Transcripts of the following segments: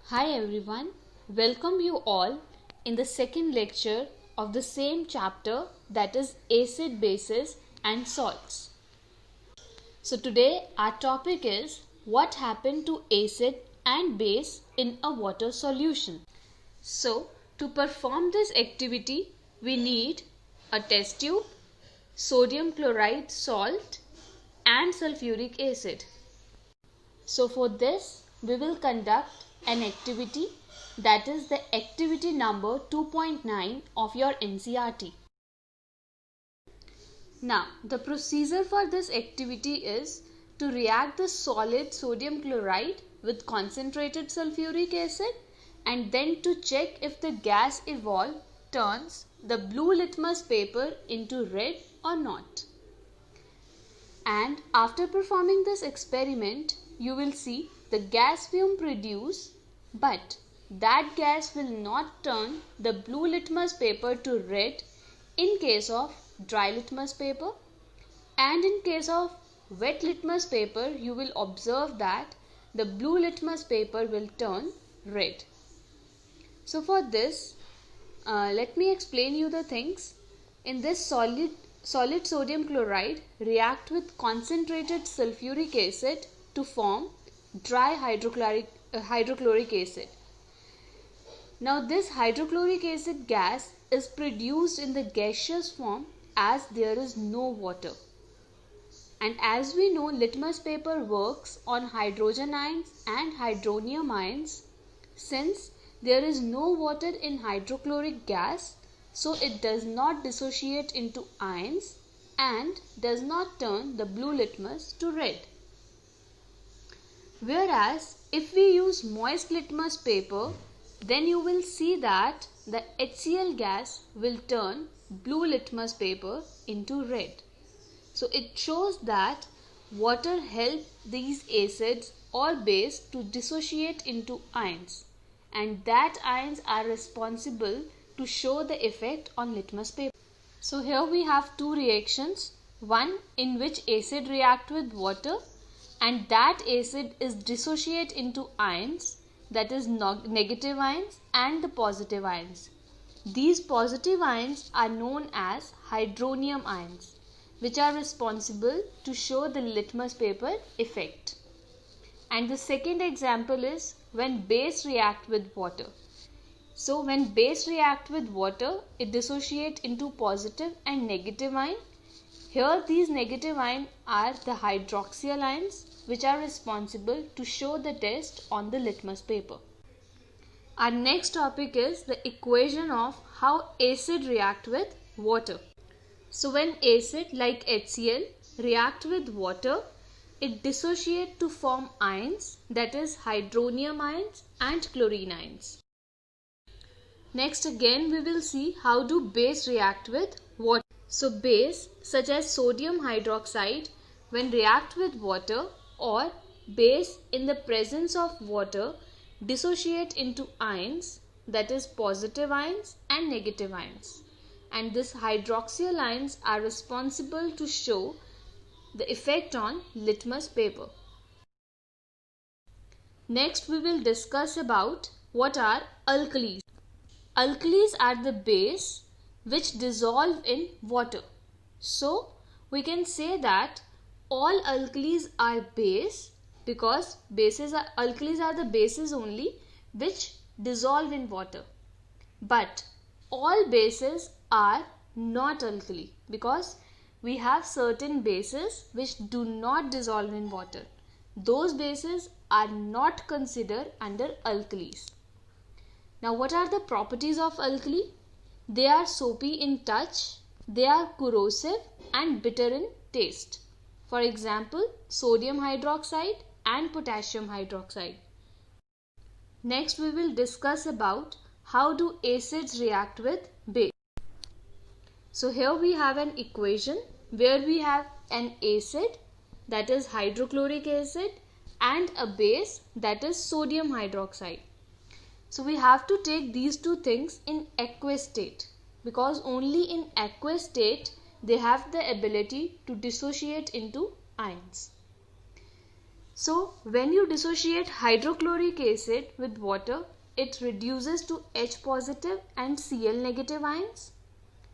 Hi everyone, welcome you all in the second lecture of the same chapter, that is acid, bases and salts. So today our topic is what happened to acid and base in a water solution. So to perform this activity we need a test tube, sodium chloride salt and sulfuric acid. So for this we will conduct an activity, that is the activity number 2.9 of your NCERT. Now the procedure for this activity is to react the solid sodium chloride with concentrated sulfuric acid and then to check if the gas evolved turns the blue litmus paper into red or not. And after performing this experiment, you will see the gas fume produced, but that gas will not turn the blue litmus paper to red in case of dry litmus paper, and in case of wet litmus paper you will observe that the blue litmus paper will turn red. So for this, let me explain you the things. In this solid sodium chloride react with concentrated sulfuric acid to form dry hydrochloric acid. Now this hydrochloric acid gas is produced in the gaseous form as there is no water. And as we know, litmus paper works on hydrogen ions and hydronium ions. Since there is no water in hydrochloric gas, so it does not dissociate into ions and does not turn the blue litmus to red. Whereas if we use moist litmus paper, then you will see that the HCl gas will turn blue litmus paper into red. So it shows that water helps these acids or base to dissociate into ions, and that ions are responsible to show the effect on litmus paper. So here we have two reactions, one in which acid react with water and that acid is dissociate into ions, that is negative ions and the positive ions. These positive ions are known as hydronium ions, which are responsible to show the litmus paper effect. And the second example is when base react with water. So when base react with water, it dissociate into positive and negative ion. Here these negative ions are the hydroxyl ions, which are responsible to show the test on the litmus paper. Our next topic is the equation of how acid react with water. So when acid like HCl react with water, it dissociate to form ions, that is hydronium ions and chlorine ions. Next again we will see how do base react with water. So base such as sodium hydroxide when react with water or base in the presence of water dissociate into ions, that is positive ions and negative ions. And this hydroxyl ions are responsible to show the effect on litmus paper. Next we will discuss about what are alkalis. Alkalis are the base which dissolve in water. So we can say that all alkalis are base because alkalis are the bases only which dissolve in water. But all bases are not alkali because we have certain bases which do not dissolve in water. Those bases are not considered under alkalis. Now what are the properties of alkali? They are soapy in touch, they are corrosive and bitter in taste. For example, sodium hydroxide and potassium hydroxide. Next we will discuss about how do acids react with base. So here we have an equation where we have an acid, that is hydrochloric acid, and a base, that is sodium hydroxide. So we have to take these two things in aqueous state because only in aqueous state they have the ability to dissociate into ions. So when you dissociate hydrochloric acid with water, it reduces to H positive and Cl negative ions,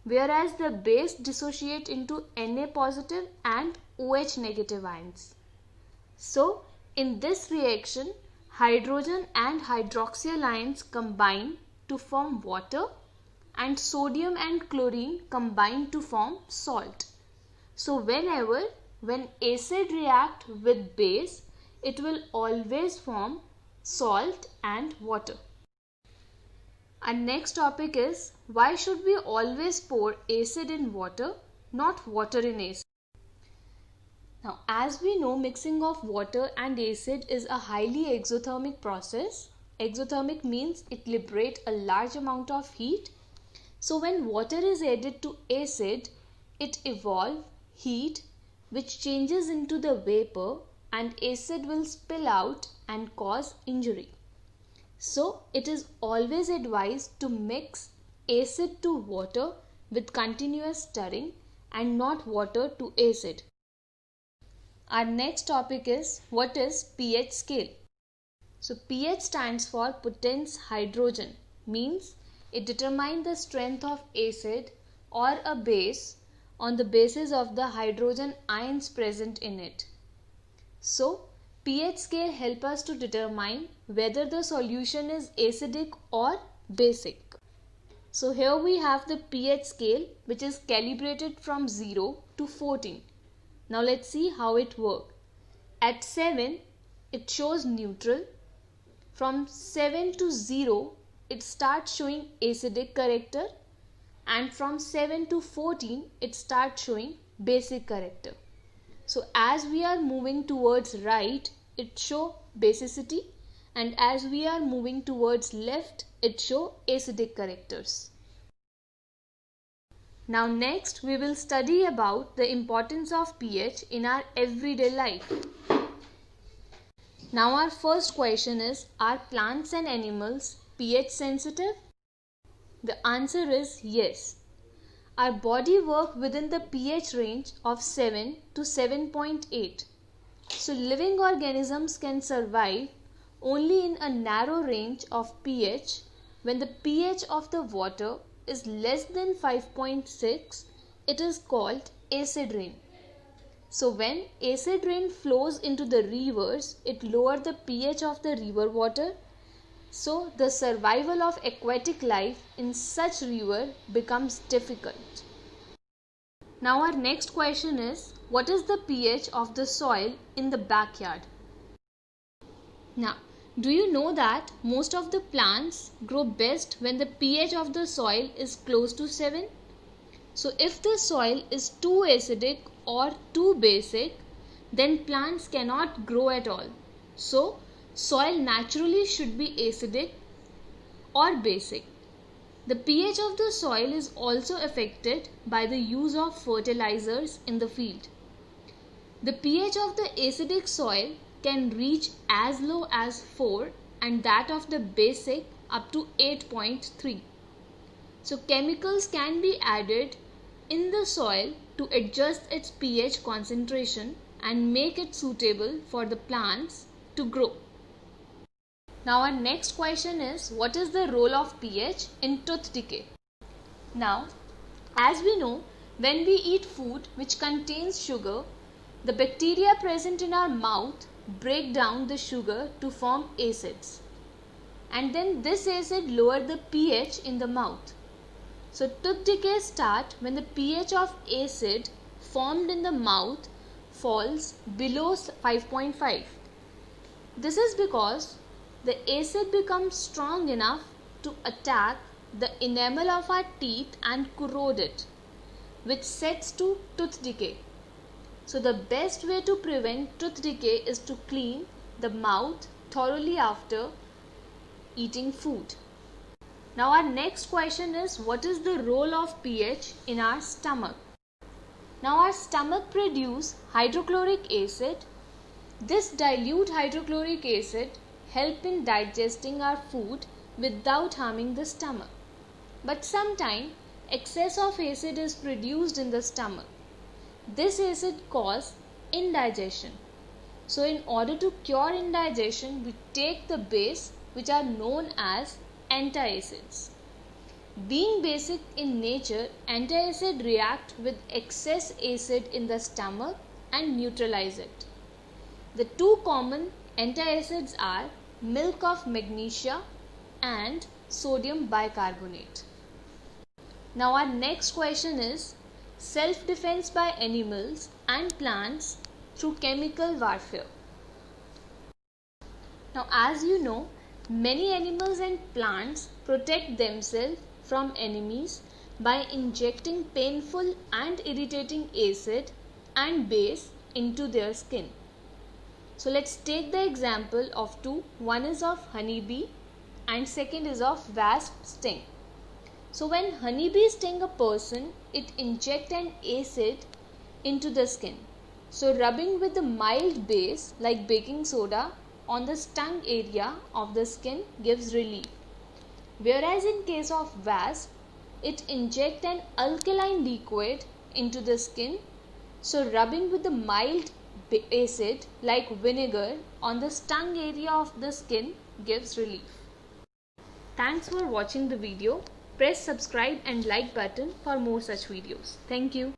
whereas the base dissociate into Na positive and OH negative ions. So in this reaction, hydrogen and hydroxyl ions combine to form water, and sodium and chlorine combine to form salt. So when acid react with base, it will always form salt and water. Our next topic is, why should we always pour acid in water, not water in acid? Now, as we know, mixing of water and acid is a highly exothermic process. Exothermic means it liberates a large amount of heat. So when water is added to acid, it evolves heat which changes into the vapor, and acid will spill out and cause injury. So it is always advised to mix acid to water with continuous stirring and not water to acid. Our next topic is, what is pH scale? So pH stands for potence hydrogen, means it determines the strength of acid or a base on the basis of the hydrogen ions present in it. So pH scale helps us to determine whether the solution is acidic or basic. So here we have the pH scale, which is calibrated from 0 to 14. Now let's see how it works. At 7, it shows neutral. From 7 to 0, it starts showing acidic character, and from 7 to 14, it starts showing basic character. So as we are moving towards right, it show basicity, and as we are moving towards left, it show acidic characters. Now next we will study about the importance of pH in our everyday life. Now our first question is, are plants and animals pH sensitive? The answer is yes. Our body works within the pH range of 7 to 7.8. So living organisms can survive only in a narrow range of pH when the pH of the water is less than 5.6. It is called acid rain. So when acid rain flows into the rivers, it lowers the pH of the river water. So the survival of aquatic life in such river becomes difficult. Now our next question is, what is the pH of the soil in the backyard? Now, do you know that most of the plants grow best when the pH of the soil is close to 7? So if the soil is too acidic or too basic, then plants cannot grow at all. So soil naturally should be acidic or basic. The pH of the soil is also affected by the use of fertilizers in the field. The pH of the acidic soil can reach as low as 4 and that of the basic up to 8.3. So chemicals can be added in the soil to adjust its pH concentration and make it suitable for the plants to grow. Now our next question is, what is the role of pH in tooth decay? Now, as we know, when we eat food which contains sugar, the bacteria present in our mouth break down the sugar to form acids, and then this acid lower the pH in the mouth. So tooth decay starts when the pH of acid formed in the mouth falls below 5.5. This is because the acid becomes strong enough to attack the enamel of our teeth and corrode it, which sets to tooth decay. So the best way to prevent tooth decay is to clean the mouth thoroughly after eating food. Now our next question is, what is the role of pH in our stomach? Now our stomach produces hydrochloric acid. This dilute hydrochloric acid help in digesting our food without harming the stomach. But sometimes excess of acid is produced in the stomach. This acid causes indigestion. So in order to cure indigestion, we take the base which are known as antacids. Being basic in nature, antacid react with excess acid in the stomach and neutralize it. The two common antacids are milk of magnesia and sodium bicarbonate. Now our next question is self-defense by animals and plants through chemical warfare. Now as you know, many animals and plants protect themselves from enemies by injecting painful and irritating acid and base into their skin. So let's take the example of two. One is of honeybee and second is of wasp sting. So when honeybee sting a person, it injects an acid into the skin. So rubbing with a mild base like baking soda on the stung area of the skin gives relief. Whereas in case of wasp, it injects an alkaline liquid into the skin. So rubbing with a mild acid like vinegar on the stung area of the skin gives relief. Thanks for watching the video. Press subscribe and like button for more such videos. Thank you.